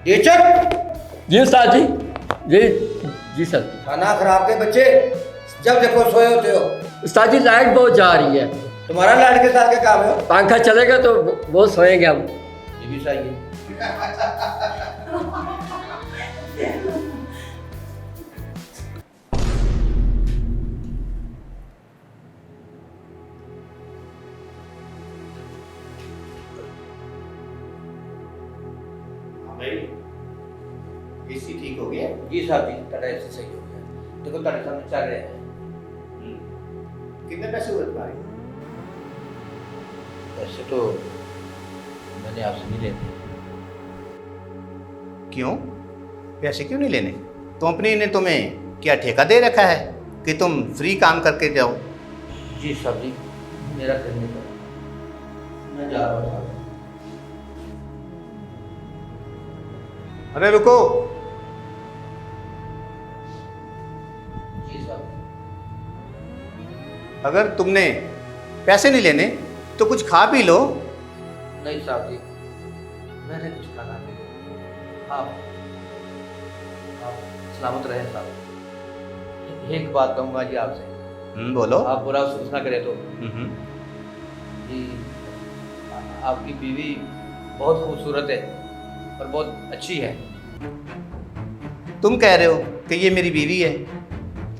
ये चट जी उस्ताद जी। जी जी सर। खाना खराब के बच्चे जब देखो सोए होते हो। उस्ताद जी लाइट बहुत जा रही है, तुम्हारा लाइट के साथ क्या काम है? पंखा चलेगा तो बहुत सोएंगे हम। ये भी सही है। भाई एसी ठीक हो गया? जी साहब जी, तड़ा ऐसे सही हो गया। देखो तड़े सामने चल रहे हैं। कितने पैसे हुए तुम्हारे? वैसे तो मैंने आपसे नहीं लेने। क्यों? पैसे क्यों नहीं लेने? कंपनी ने तुम्हें क्या ठेका दे रखा है कि तुम फ्री काम करके जाओ? जी साहब जी, मेरा करने का मैं जा रहा हूँ साहब। अरे रुको, जी साहब। अगर तुमने पैसे नहीं लेने तो कुछ खा पी लो। नहीं साहब जी, मैंने कुछ खाना नहीं। आप सलामत रहे साहब। एक बात कहूँगा जी आपसे, बोलो। आप बुरा महसूस ना करें तो। हम्म। जी, आपकी बीवी बहुत खूबसूरत है और बहुत अच्छी है। तुम कह रहे हो कि ये मेरी बीवी है?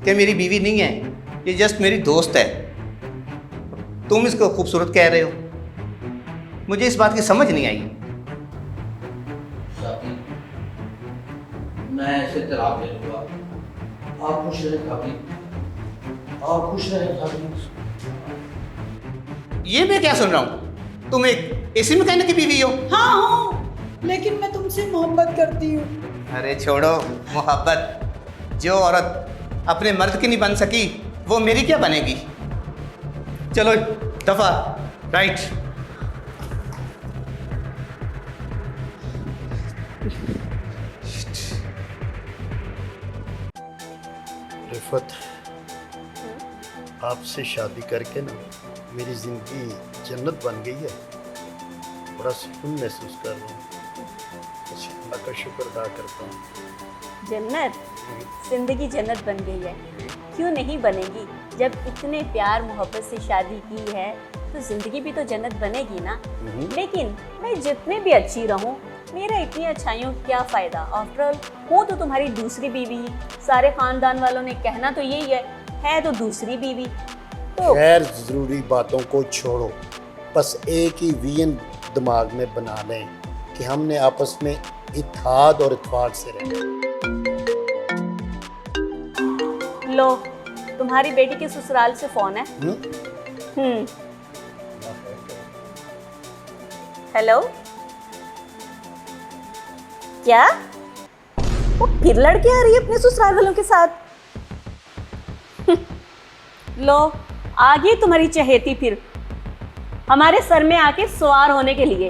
कि मेरी बीवी नहीं है, ये जस्ट मेरी दोस्त है। तुम इसको खूबसूरत कह रहे हो? मुझे इस बात की समझ नहीं आई। साहब जी, मैं ऐसे तलाक ले लूँगा। आप खुश रहें साहब जी, आप खुश रहें साहब जी। ये मैं क्या सुन रहा हूँ? तुम एक एसी मैकेनिक की बीवी हो? हाँ हूँ, लेकिन मैं तुमसे मोहब्बत करती हूँ। अरे छोड़ो मोहब्बत। जो औरत अपने मर्द की नहीं बन सकी वो मेरी क्या बनेगी? चलो दफा राइट। रिफत, आपसे शादी करके ना मेरी ज़िंदगी जन्नत बन गई है। बड़ा सुकून महसूस कर रहा हूँ। बस अल्लाह का शुक्र अदा करता हूँ। जन्नत, जिंदगी जन्नत बन गई है। क्यों नहीं बनेगी? जब इतने प्यार मोहब्बत से शादी की है तो जिंदगी भी तो जन्नत बनेगी ना। लेकिन मैं जितने भी अच्छी रहूं, मेरा इतनी अच्छाइयों क्या फ़ायदा? आफ्टर ऑल हूँ तो तुम्हारी दूसरी बीवी। सारे ख़ानदान वालों ने कहना तो यही है तो दूसरी बीवी। तो गैर ज़रूरी बातों को छोड़ो, बस एक ही विजन दिमाग में बना लें कि हमने आपस में इत्तेहाद और इत्तेफाक से रहना। लो, तुम्हारी बेटी के ससुराल से फ़ोन है। हेलो, क्या वो फिर लड़के आ रही है अपने ससुराल वालों के साथ? लो, आ गई तुम्हारी चहेती फिर हमारे सर में आके सवार होने के लिए।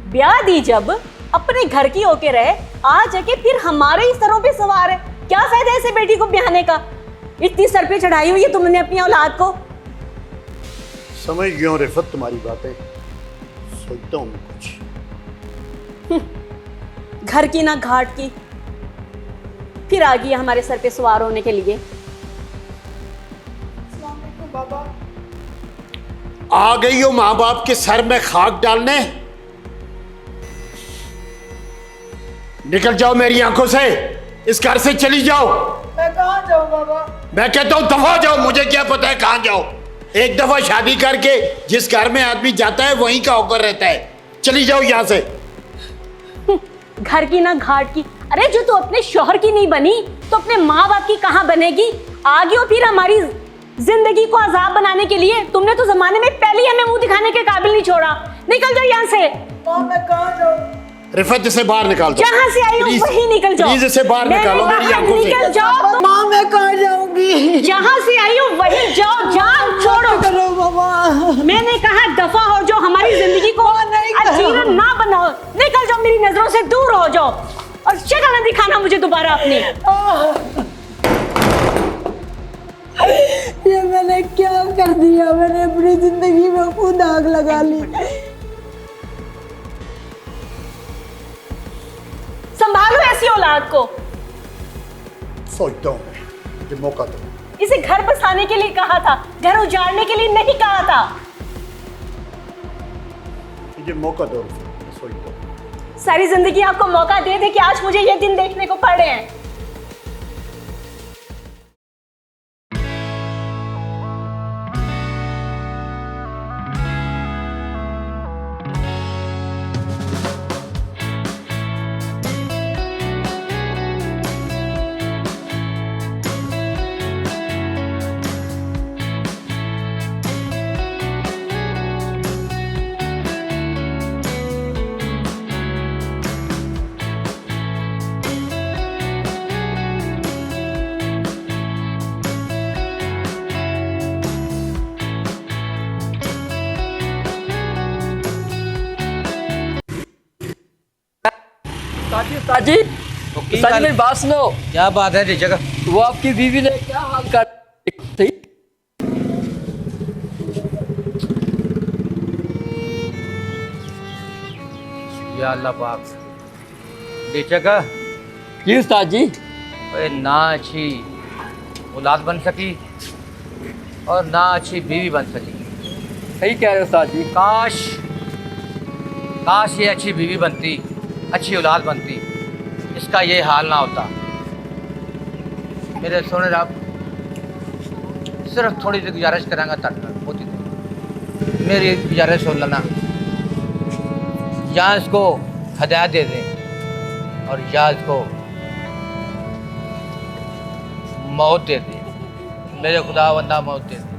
ब्याह दी जब अपने घर की होके रहे, आ जाके फिर हमारे ही सरों पे सवार है। क्या फायदा ऐसे बेटी को ब्याहने का? इतनी सर पे चढ़ाई हुई है तुमने अपनी औलाद को। समझ गया हूँ रिफत तुम्हारी बातें, सोचता हूँ मैं कुछ। घर की ना घाट की, फिर आ गई हमारे सर पे सवार होने के लिए। बाबा, आ गई हो माँ बाप के सर में खाक डालने। निकल जाओ मेरी आंखों से, इस घर से चली जाओ। मैं कहाँ जाऊँ बाबा? मैं कहता हूँ दफा जाओ, मुझे क्या पता है कहाँ जाओ। एक दफा शादी करके जिस घर में आदमी जाता है वहीं का होकर रहता है। चली जाओ यहाँ से। घर की ना घाट की। अरे जो तू अपने शौहर की नहीं बनी तो अपने माँ बाप की कहाँ बनेगी? आगे और फिर हमारी जिंदगी को अजाब बनाने के लिए तुमने तो जमाने में पहले ही हमें मुंह दिखाने के काबिल नहीं छोड़ा। निकल जाओ यहाँ से। माँ, मैं कहाँ जाऊँ? रिफत इसे बाहर निकाल दो। जहाँ से आई हो वहीं निकल जाओ। प्लीज इसे बाहर मैंने निकालो कहा मेरी आंखों से। निकल जाओ। माँ, मैं कहाँ जाऊँगी? जहाँ से आई हो वहीं जाओ, जान छोड़ो। करो बाबा। मैंने कहा दफा हो जाओ, हमारी जिंदगी को नहीं करो। अजीरन ना बनाओ। निकल जाओ, मेरी नजरों से दूर हो जाओ और शक्ल न दिखाना मुझे दोबारा अपनी। ये मैंने क्या कर दिया? मैंने अपनी जिंदगी में खुद आग लगा ली। औलाद को। सोचता हूँ मैं, मुझे मौका दो। इसे घर बसाने के लिए कहा था, घर उजाड़ने के लिए नहीं कहा था। मुझे मौका दो, मैं सोचता हूँ। सारी जिंदगी आपको मौका दे दे कि आज मुझे ये दिन देखने को पड़ रहे हैं। उस्ताद जी उस्ताद जी, मेरी बात सुनो। क्या बात है जी जगह? वो आपकी बीवी ने क्या हाल कर थी? या अल्लाह पाक, बेचका जी उस्ताद जी। ना अच्छी औलाद बन सकी और ना अच्छी बीवी बन सकी। सही कह रहे हो उस्ताद जी। काश काश ये अच्छी बीवी बनती, अच्छी औलाद बनती, इसका ये हाल ना होता। मेरे सोने रब, सिर्फ थोड़ी सी गुजारिश करांगा तक होती थी। मेरी गुजारिश हो लेना, या इसको हदायत दे दें और या इसको मौत दे दें। मेरे खुदा बंदा मौत दे दें।